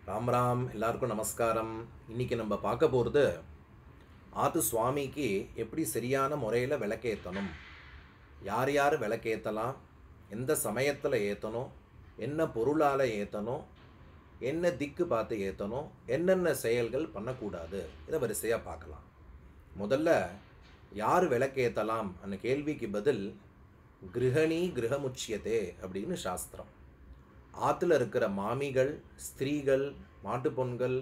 ராம் ராம் எல்லாருக்கும் நமஸ்காரம். இன்றைக்கி நம்ம பார்க்க போகிறது ஆத்து சுவாமிக்கு எப்படி சரியான முறையில் விளக்கேற்றணும், யார் யார் விளக்கேற்றலாம், எந்த சமயத்தில் ஏற்றணும், என்ன பொருளால் ஏற்றணும், என்ன திக்கு பார்த்து ஏற்றணும், என்னென்ன செயல்கள் பண்ணக்கூடாது, இதை வரிசையாக பார்க்கலாம். முதல்ல யார் விளக்கேற்றலாம் அந்த கேள்விக்கு பதில் கிரகணி கிரகமுச்சியதே அப்படின்னு சாஸ்திரம். ஆற்றுல இருக்கிற மாமிகள், ஸ்திரீகள், மாட்டு பொண்கள்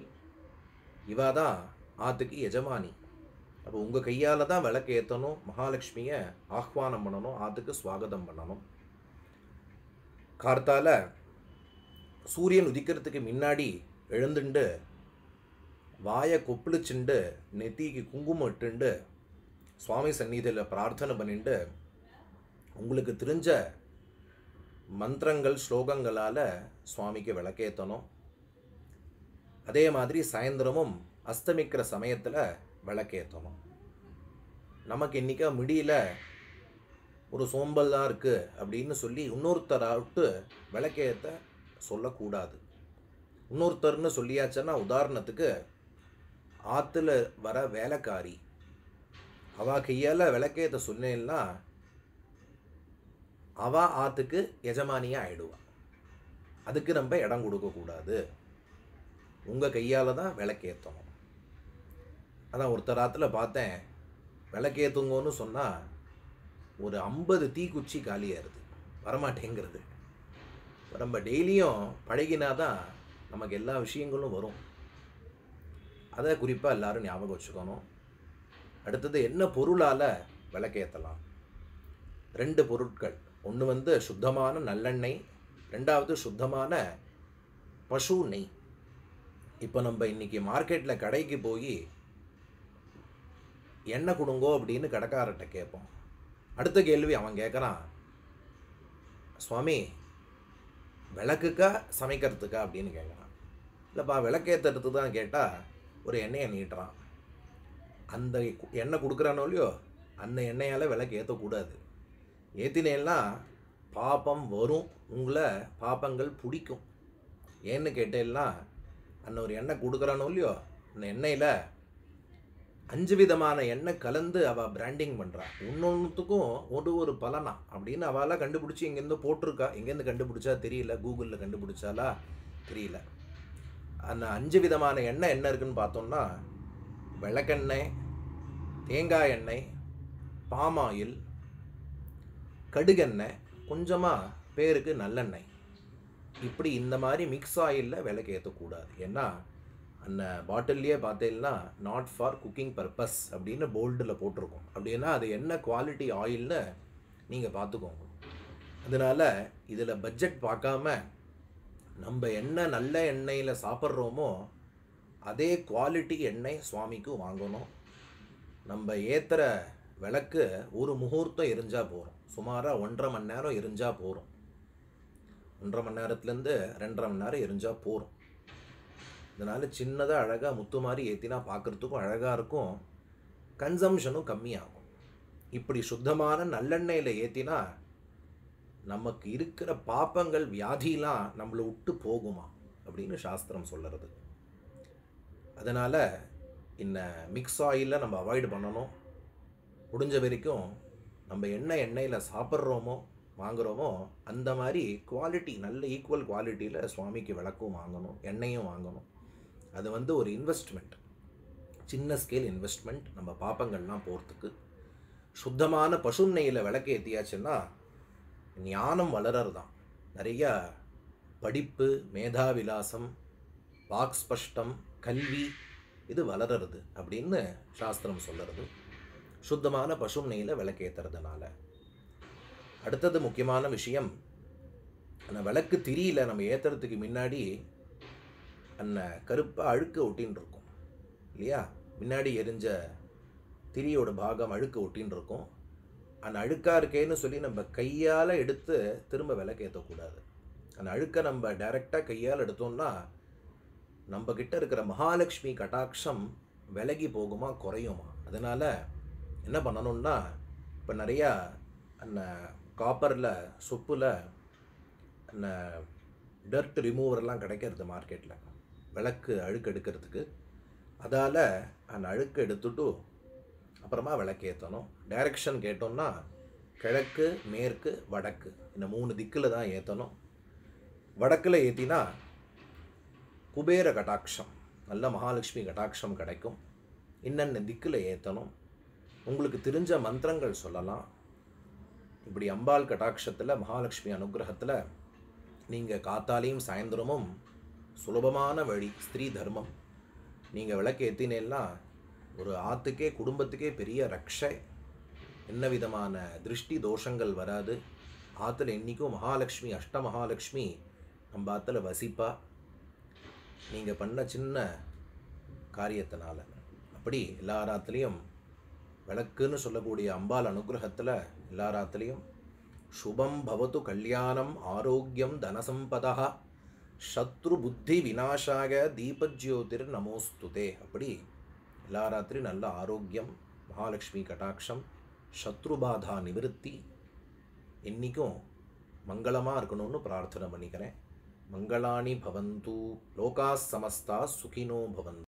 இவா தான் ஆற்றுக்கு எஜமானி. அப்போ உங்கள் கையால் தான் விளக்கு ஏற்றணும், மகாலட்சுமியை ஆஹ்வானம் பண்ணணும், ஆற்றுக்கு ஸ்வாகதம் பண்ணணும். கார்த்தால சூரியன் உதிக்கிறதுக்கு முன்னாடி எழுந்துண்டு வாயை கொப்பளிச்சுண்டு நெத்திக்கு குங்குமம் இட்டுண்டு சுவாமி சந்நிதியில் பிரார்த்தனை பண்ணிட்டு உங்களுக்கு தெரிஞ்ச மந்திரங்கள் ஸ்லோகங்களால் சுவாமிக்கு விளக்கேற்றணும். அதே மாதிரி சாயந்தரமும் அஸ்தமிக்கிற சமயத்தில் விளக்கேற்றணும். நமக்கு இன்றைக்கி முடியல, ஒரு சோம்பல் தான் இருக்குது அப்படின்னு சொல்லி இன்னொருத்தரை விட்டு விளக்கேற்ற சொல்லக்கூடாது. இன்னொருத்தர்னு சொல்லியாச்சுன்னா, உதாரணத்துக்கு ஆற்றுல வர வேலைக்காரி அவள் கையால் விளக்கேற்ற சொன்னேன்னா அவள் ஆற்றுக்கு எஜமானியாக ஆகிடுவாள். அதுக்கு நம்ம இடம் கொடுக்கக்கூடாது. உங்கள் கையால் தான் விளக்கேற்றணும். அதான் ஒருத்தர் ஆற்றுல பார்த்தேன், விளக்கேற்றுங்கன்னு சொன்னால் ஒரு 50 தீக்குச்சி காலியாகிறது, வரமாட்டேங்கிறது. நம்ம டெய்லியும் பழகினா தான் நமக்கு எல்லா விஷயங்களும் வரும். அதை குறிப்பாக எல்லோரும் ஞாபகம் வச்சுக்கணும். அடுத்தது என்ன பொருளால் விளக்கேற்றலாம்? 2 பொருட்கள். ஒன்று சுத்தமான நல்லெண்ணெய், ரெண்டாவது சுத்தமான பசு நெய். இப்போ நம்ம இன்றைக்கி மார்க்கெட்டில் கடைக்கு போய் எண்ணெய் கொடுங்கோ அப்படின்னு கடைக்காரர்கிட்ட கேட்போம். அடுத்த கேள்வி அவன் கேட்குறான், சுவாமி விளக்குக்கா சமைக்கிறதுக்கா அப்படின்னு கேட்குறான். இல்லைப்பா விளக்கேற்றுறதுக்கு தான் கேட்டால் ஒரு எண்ணெயை நீட்டுறான். அந்த எண்ணெய் கொடுக்குறானோ இல்லையோ, அந்த எண்ணெயால் விளக்கு ஏற்றக்கூடாது. ஏற்றினேன்னா பாப்பம் வரும், உங்களை பாப்பங்கள் பிடிக்கும். ஏன்னு கேட்டேன்னா, அந்த ஒரு எண்ணெய் கொடுக்குறானோ இல்லையோ, அந்த எண்ணெயில் 5 விதமான எண்ணெய் கலந்து அவள் பிராண்டிங் பண்ணுறான். ஒன்றொன்றுத்துக்கும் ஒரு பலனா அப்படின்னு அவளாக கண்டுபிடிச்சி இங்கேருந்து போட்டிருக்கா. எங்கேருந்து கண்டுபிடிச்சா தெரியல, கூகுளில் கண்டுபிடிச்சாலா தெரியல. அந்த 5 விதமான எண்ணெய் என்ன இருக்குதுன்னு பார்த்தோம்னா, விளக்கெண்ணெய், தேங்காய் எண்ணெய், பாம் ஆயில், கடுகெண்ணெய், கொஞ்சமாக பேருக்கு நல்லெண்ணெய். இப்படி இந்த மாதிரி மிக்ஸ் ஆயிலில் விளக்கு ஏற்றக்கூடாது. ஏன்னா அந்த பாட்டில்லையே பார்த்தீங்கன்னா நாட் ஃபார் குக்கிங் பர்பஸ் அப்படின்னு போல்டில் போட்டிருக்கோம். அப்படின்னா அது என்ன குவாலிட்டி ஆயில்னு நீங்கள் பார்த்துக்கோங்க. அதனால் இதில் பட்ஜெட் பார்க்காம நம்ம என்ன நல்ல எண்ணெயில் சாப்பிட்றோமோ அதே குவாலிட்டி எண்ணெய் சுவாமிக்கு வாங்கணும். நம்ம ஏற்றுற விளக்கு ஒரு முகூர்த்தம் எரிஞ்சால் போகிறோம். சுமாராக 1.5 மணி நேரம் எரிஞ்சால் போகிறோம். 1.5 மணி நேரத்துலேருந்து 2.5 மணி நேரம் எரிஞ்சால் போகிறோம். இதனால் சின்னதாக அழகாக முத்து மாதிரி ஏற்றினா பார்க்குறதுக்கும் அழகாக இருக்கும், கன்சம்ஷனும் கம்மியாகும். இப்படி சுத்தமான நல்லெண்ணெயில் ஏற்றினா நமக்கு இருக்கிற பாப்பங்கள் வியாதிலாம் நம்மளை விட்டு போகுமா அப்படின்னு சாஸ்திரம் சொல்லுறது. அதனால் இந்த மிக்ஸ் ஆயிலில் நம்ம அவாய்டு பண்ணணும். முடிஞ்ச வரைக்கும் நம்ம என்ன எண்ணெயில் சாப்பிட்றோமோ வாங்குகிறோமோ அந்த மாதிரி குவாலிட்டி, நல்ல ஈக்குவல் குவாலிட்டியில் சுவாமிக்கு விளக்கும் வாங்கணும், எண்ணெயும் வாங்கணும். அது ஒரு இன்வெஸ்ட்மெண்ட், சின்ன ஸ்கேல் இன்வெஸ்ட்மெண்ட் நம்ம பாப்பங்கள்லாம் போகிறதுக்கு. சுத்தமான பசு நெய்யில் விளக்கு ஏற்றியாச்சுன்னா ஞானம் வளர்றது தான். நிறையா படிப்பு, மேதாவிலாசம், வாக்ஸ்பஷ்டம், கல்வி இது வளர்றது அப்படின்னு சாஸ்திரம் சொல்லுறது சுத்தமான பசு நெய்யில் விளக்கேற்றுறதுனால. அடுத்தது முக்கியமான விஷயம், அந்த விளக்கு திரியில் நம்ம ஏற்றுறதுக்கு முன்னாடி அந்த கருப்பாக அழுக்கு ஒட்டின்னு இருக்கும் இல்லையா? முன்னாடி எரிஞ்ச திரியோட பாகம் அழுக்கு ஒட்டின்னு இருக்கும். அந்த அழுக்காக இருக்கேன்னு சொல்லி நம்ம கையால் எடுத்து திரும்ப விளக்கேற்றக்கூடாது. அந்த அழுக்கை நம்ம டைரெக்டாக கையால் எடுத்தோம்னா நம்ம கிட்ட இருக்கிற மகாலட்சுமி கட்டாட்சம் விலகி போகுமா, குறையுமா? அதனால் என்ன பண்ணணும்னா, இப்போ நிறையா அந்த காப்பரில் சொப்பில் அந்த டர்ட் ரிமூவர்லாம் கிடைக்கிறது மார்க்கெட்டில். விளக்கு அழுக்கு எடுக்கிறதுக்கு. அதால் அந்த அழுக்கு எடுத்துட்டு அப்புறமா விளக்கேற்றணும். டைரக்ஷன் கேட்டோம்னா கிழக்கு, மேற்கு, வடக்கு இந்த 3 திக்கில் தான் ஏற்றணும். வடக்கில் ஏற்றினா குபேர கடாட்சம், நல்ல மகாலட்சுமி கடாட்சம் கிடைக்கும். இன்னென்ன திக்கில் ஏற்றணும், உங்களுக்கு தெரிஞ்ச மந்திரங்கள் சொல்லலாம். இப்படி அம்பாள் கடாட்சத்தில், மகாலட்சுமி அனுகிரகத்தில் நீங்கள் காத்தாலையும் சாயந்தரமும் சுலபமான வழி, ஸ்திரீ தர்மம். நீங்கள் விளக்கு ஏற்றினேன்னா ஒரு ஆற்றுக்கே, குடும்பத்துக்கே பெரிய ரக்ஷை. என்ன விதமான திருஷ்டி தோஷங்கள் வராது. ஆற்றுல என்றைக்கும் மகாலட்சுமி, அஷ்டமகாலட்சுமி நம்ம ஆற்றுல வசிப்பா, நீங்கள் பண்ண சின்ன காரியத்தினால. அப்படி எல்லா ராத்திலையும் விளக்குன்னு சொல்லக்கூடிய அம்பாள் அனுகிரகத்தில் எல்லா ராத்திலையும் சுபம் பவது கல்யாணம் ஆரோக்கியம் தனசம்பதா சத்ரு புத்தி விநாசாக தீபஜ்யோதிர் நமோஸ்துதே. அப்படி எல்லா ராத்திரி நல்ல ஆரோக்கியம், மகாலட்சுமி கடாட்சம், சத்ருபாதா நிவிருத்தி, என்றைக்கும் மங்களமாக இருக்கணும்னு பிரார்த்தனை பண்ணிக்கிறேன். மங்களானி பவந்து, லோகா சமஸ்தா சுகினோ பவந்து.